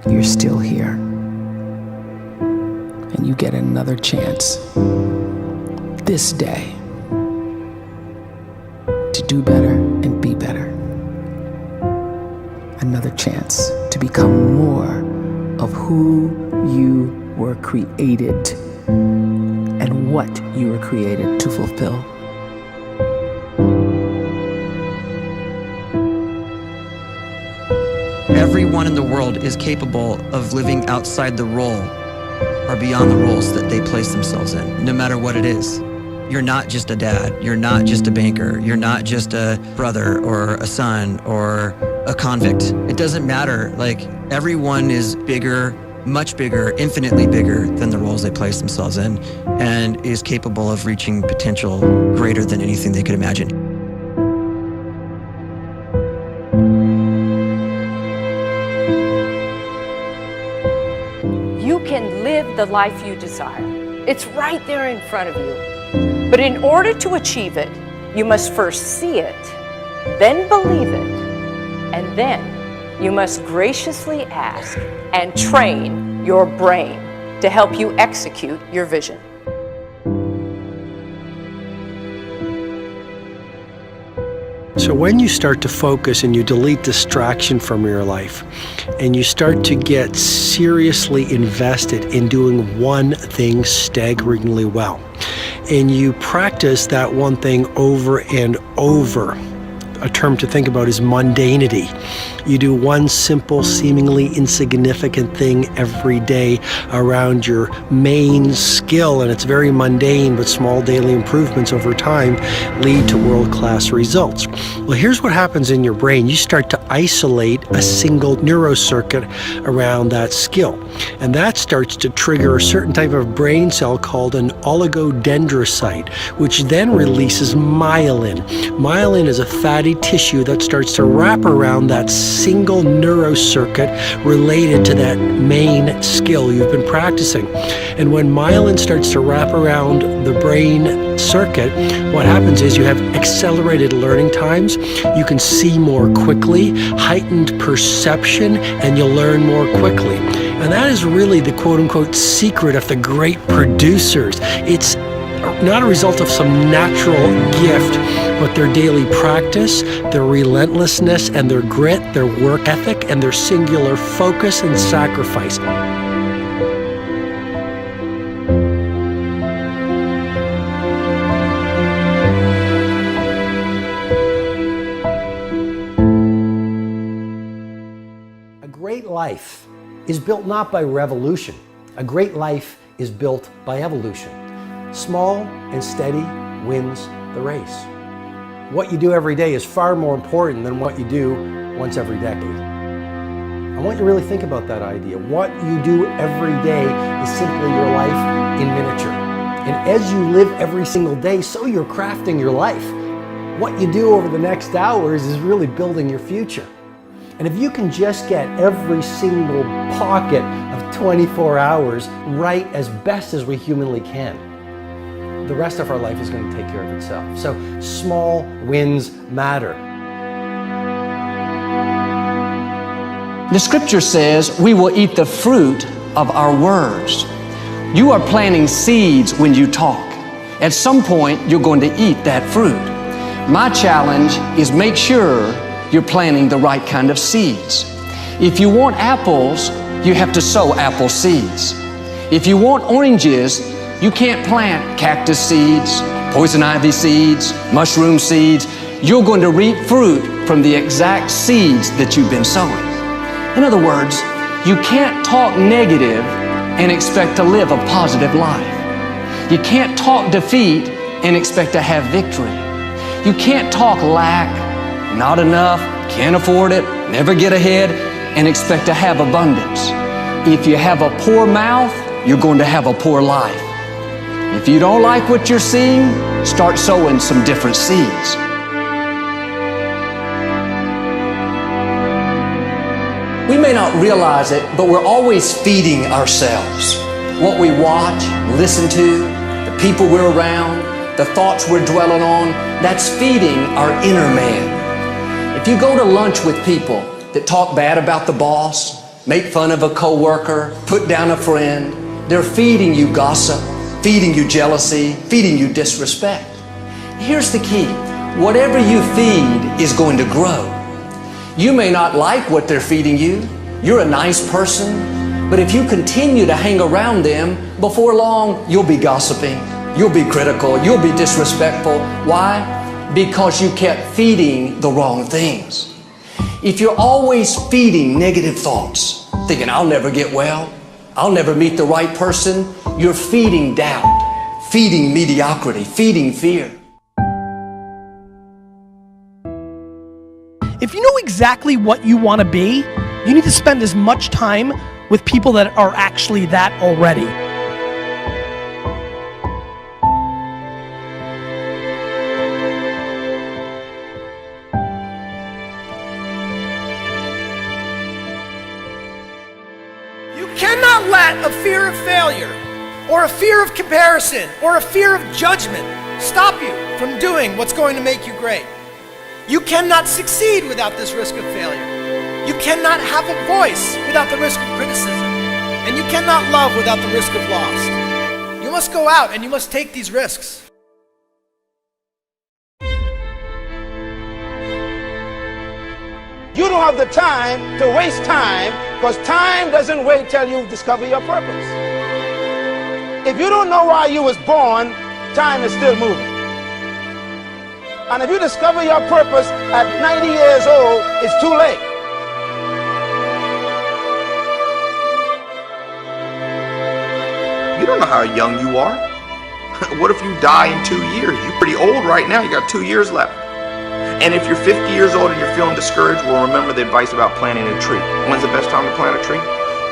you're still here. And you get another chance this day to do better and be better. Another chance to become more of who you were created and what you were created to fulfill. Everyone in the world is capable of living outside the role or beyond the roles that they place themselves in, no matter what it is. You're not just a dad, you're not just a banker, you're not just a brother or a son or a convict. It doesn't matter. Like, everyone is bigger, much bigger, infinitely bigger than the roles they place themselves in, and is capable of reaching potential greater than anything they could imagine. You can live the life you desire. It's right there in front of you. But in order to achieve it, you must first see it, then believe it, and then you must graciously ask and train your brain to help you execute your vision. So when you start to focus and you delete distraction from your life, and you start to get seriously invested in doing one thing staggeringly well, and you practice that one thing over and over, a term to think about is mundanity. You do one simple, seemingly insignificant thing every day around your main skill, and it's very mundane, but small daily improvements over time lead to world-class results. Well, here's what happens in your brain. You start to isolate a single neurocircuit around that skill, and that starts to trigger a certain type of brain cell called an oligodendrocyte, which then releases myelin. Myelin is a fatty tissue that starts to wrap around that single neurocircuit related to that main skill you've been practicing. And when myelin starts to wrap around the brain circuit, what happens is you have accelerated learning times, you can see more quickly, heightened perception, and you'll learn more quickly. And that is really the quote-unquote secret of the great producers. It's not a result of some natural gift, but their daily practice, their relentlessness and their grit, their work ethic, and their singular focus and sacrifice. A great life is built not by revolution. A great life is built by evolution. Small and steady wins the race. What you do every day is far more important than what you do once every decade. I want you to really think about that idea. What you do every day is simply your life in miniature. And as you live every single day, so you're crafting your life. What you do over the next hours is really building your future. And if you can just get every single pocket of 24 hours right as best as we humanly can, the rest of our life is going to take care of itself. So small wins matter. The scripture says we will eat the fruit of our words. You are planting seeds when you talk. At some point, you're going to eat that fruit. My challenge is make sure you're planting the right kind of seeds. If you want apples, you have to sow apple seeds. If you want oranges, you can't plant cactus seeds, poison ivy seeds, mushroom seeds. You're going to reap fruit from the exact seeds that you've been sowing. In other words, you can't talk negative and expect to live a positive life. You can't talk defeat and expect to have victory. You can't talk lack, not enough, can't afford it, never get ahead, and expect to have abundance. If you have a poor mouth, you're going to have a poor life. If you don't like what you're seeing, start sowing some different seeds. We may not realize it, but we're always feeding ourselves. What we watch, listen to, the people we're around, the thoughts we're dwelling on, that's feeding our inner man. If you go to lunch with people that talk bad about the boss, make fun of a coworker, put down a friend. They're feeding you gossip, feeding you jealousy, feeding you disrespect. Here's the key. Whatever you feed is going to grow. You may not like what they're feeding you. You're a nice person, but if you continue to hang around them, before long, you'll be gossiping, you'll be critical, you'll be disrespectful. Why? Because you kept feeding the wrong things. If you're always feeding negative thoughts, thinking, I'll never get well, I'll never meet the right person, you're feeding doubt, feeding mediocrity, feeding fear. If you know exactly what you want to be, you need to spend as much time with people that are actually that already. You cannot let a fear of failure, or a fear of comparison, or a fear of judgment stop you from doing what's going to make you great. You cannot succeed without this risk of failure. You cannot have a voice without the risk of criticism. And you cannot love without the risk of loss. You must go out and you must take these risks. You don't have the time to waste time, because time doesn't wait till you discover your purpose. If you don't know why you was born, time is still moving. And if you discover your purpose at 90 years old, it's too late. You don't know how young you are. What if you die in 2 years? You're pretty old right now. You got 2 years left. And if you're 50 years old and you're feeling discouraged, well, remember the advice about planting a tree. When's the best time to plant a tree?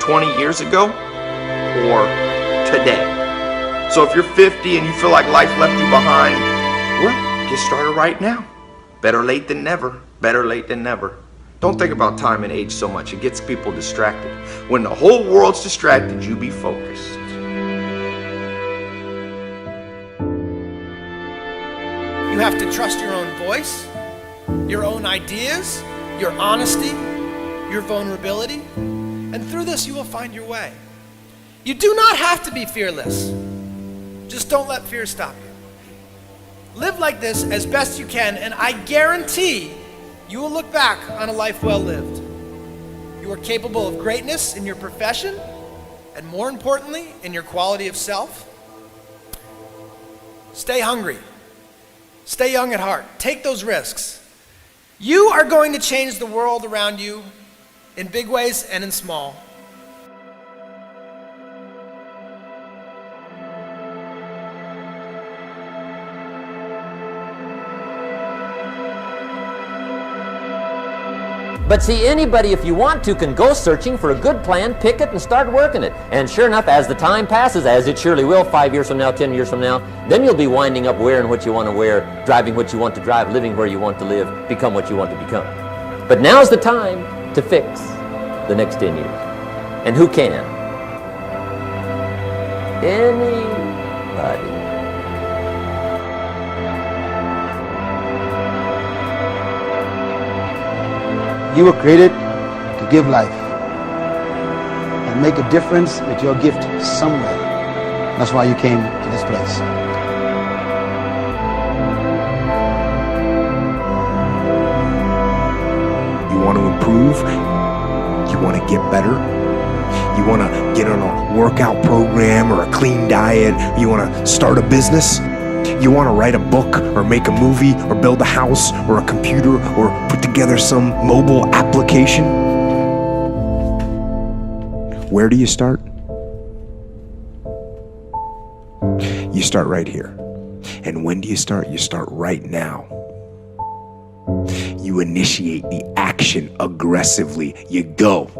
20 years ago or today? So if you're 50 and you feel like life left you behind, well, get started right now. Better late than never. Better late than never. Don't think about time and age so much. It gets people distracted. When the whole world's distracted, you be focused. You have to trust your own voice, your own ideas, your honesty, your vulnerability, and through this you will find your way. You do not have to be fearless. Just don't let fear stop you. Live like this as best you can, and I guarantee you will look back on a life well lived. You are capable of greatness in your profession, and more importantly, in your quality of self. Stay hungry. Stay young at heart. Take those risks. You are going to change the world around you in big ways and in small. But see, anybody, if you want to, can go searching for a good plan, pick it, and start working it. And sure enough, as the time passes, as it surely will, 5 years from now, 10 years from now, then you'll be winding up wearing what you want to wear, driving what you want to drive, living where you want to live, become what you want to become. But now's the time to fix the next 10 years. And who can? Anybody. You were created to give life and make a difference with your gift somewhere. That's why you came to this place. You want to improve? You want to get better? You want to get on a workout program or a clean diet? You want to start a business? You want to write a book or make a movie or build a house or a computer or put together some mobile application? Where do you start? You start right here. And when do you start? You start right now. You initiate the action aggressively. You go.